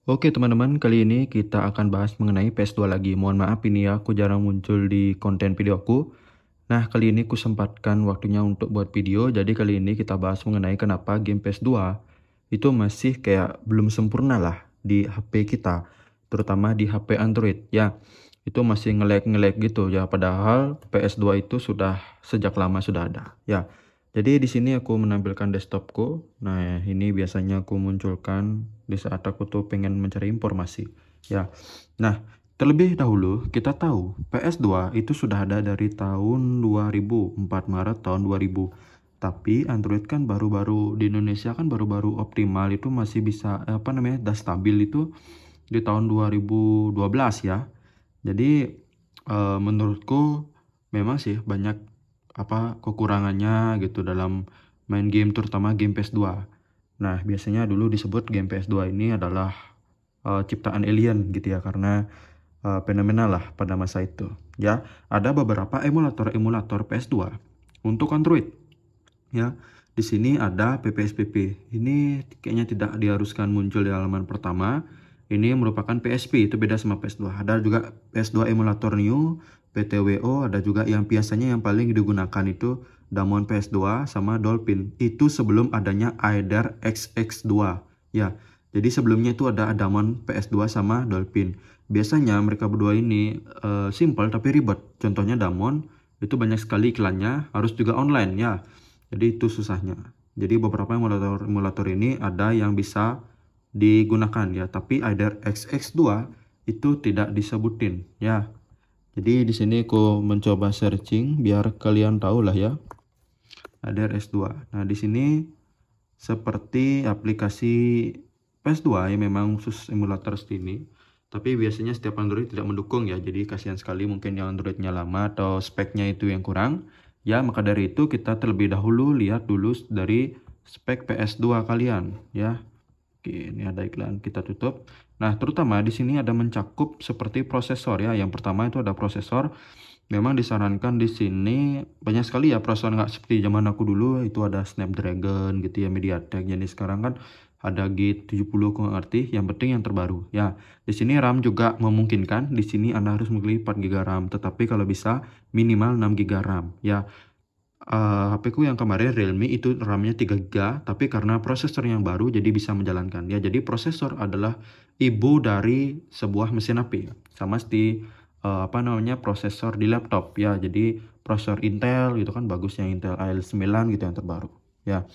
Oke teman-teman, kali ini kita akan bahas mengenai PS2 lagi. Mohon maaf ini ya, aku jarang muncul di konten videoku. Nah, kali ini aku sempatkan waktunya untuk buat video. Jadi kali ini kita bahas mengenai kenapa game PS2 itu masih kayak belum sempurna lah di HP kita, terutama di HP Android. Ya, itu masih nge-lag gitu ya. Padahal PS2 itu sudah sejak lama sudah ada. Ya. Jadi di sini aku menampilkan desktopku. Nah, ini biasanya aku munculkan di saat aku tuh pengen mencari informasi. Ya. Nah, terlebih dahulu kita tahu PS2 itu sudah ada dari tahun 2004, Maret tahun 2000. Tapi Android kan baru-baru di Indonesia kan baru-baru optimal itu masih bisa udah stabil itu di tahun 2012 ya. Jadi menurutku memang sih banyak kekurangannya gitu dalam main game, terutama game PS2. Nah, biasanya dulu disebut game PS2 ini adalah ciptaan alien gitu ya, karena fenomenal lah pada masa itu. Ya, ada beberapa emulator PS2 untuk Android. Ya, di sini ada PPSPP. Ini kayaknya tidak diharuskan muncul di halaman pertama. Ini merupakan PSP, itu beda sama PS2. Ada juga PS2 emulator new, PTWO, ada juga yang biasanya yang paling digunakan itu Damwon PS2 sama Dolphin. Itu sebelum adanya Aider XX2. Ya, jadi sebelumnya itu ada Damwon PS2 sama Dolphin. Biasanya mereka berdua ini simple tapi ribet. Contohnya Damwon itu banyak sekali iklannya, harus juga online ya. Jadi itu susahnya. Jadi beberapa emulator ini ada yang bisa digunakan ya, tapi Aider XX2 itu tidak disebutin ya. Jadi di sini aku mencoba searching biar kalian tahu lah ya. Aider X2. Nah, di sini seperti aplikasi PS2 yang memang khusus emulator ini. Tapi biasanya setiap Android tidak mendukung ya. Jadi kasihan sekali mungkin yang Androidnya lama atau speknya itu yang kurang. Ya, maka dari itu kita terlebih dahulu lihat dulu dari spek PS2 kalian ya. Oke, ini ada iklan, kita tutup. Nah, terutama di sini ada mencakup seperti prosesor ya. Yang pertama itu ada prosesor. Memang disarankan di sini banyak sekali ya prosesor, nggak seperti zaman aku dulu itu ada Snapdragon gitu ya, MediaTek. Jadi sekarang kan ada G70, aku ngerti. Yang penting yang terbaru ya. Di sini RAM juga memungkinkan. Di sini Anda harus memilih 4 GB RAM, tetapi kalau bisa minimal 6 GB RAM ya. HP ku yang kemarin Realme itu RAM-nya 3 GB, tapi karena prosesor yang baru jadi bisa menjalankan ya. Jadi prosesor adalah ibu dari sebuah mesin HP, sama seperti prosesor di laptop ya. Jadi prosesor Intel gitu kan bagusnya, Intel AL9 gitu yang terbaru ya.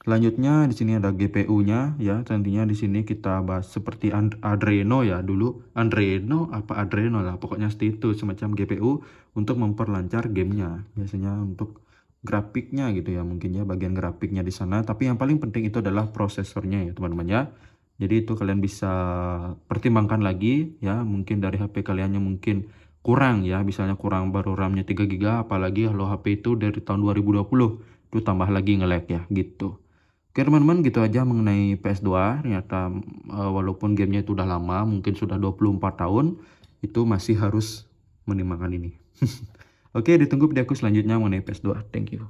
Selanjutnya di sini ada GPU-nya ya. Tentunya di sini kita bahas seperti Adreno ya, dulu Adreno lah, pokoknya seperti itu, semacam GPU untuk memperlancar gamenya. Biasanya untuk grafiknya gitu ya, mungkin ya bagian grafiknya di sana. Tapi yang paling penting itu adalah prosesornya ya teman-teman ya. Jadi itu kalian bisa pertimbangkan lagi ya. Mungkin dari HP kalian yang mungkin kurang ya, misalnya kurang baru RAM-nya 3 GB, apalagi kalau HP itu dari tahun 2020 itu tambah lagi nge-lag ya gitu. Oke teman-teman, gitu aja mengenai PS2. Ternyata walaupun gamenya itu udah lama, mungkin sudah 24 tahun, itu masih harus menimbangkan ini. Oke, ditunggu videoku selanjutnya mengenai PS2. Thank you.